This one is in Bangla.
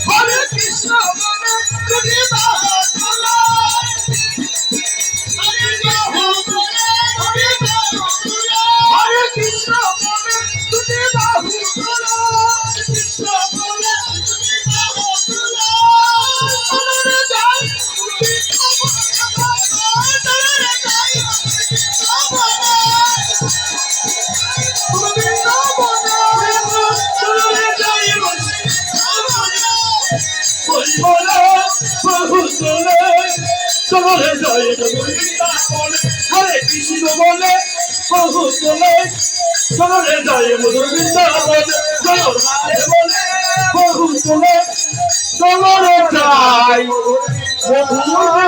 হরে কৃষ্ণ চলে যায় হরে কৃষ্ণ বলে বহু চলে চলে যায় মধুর বৃন্দাবন চলো রাধে বলে বহু চলে চলে যায় মধুর বনে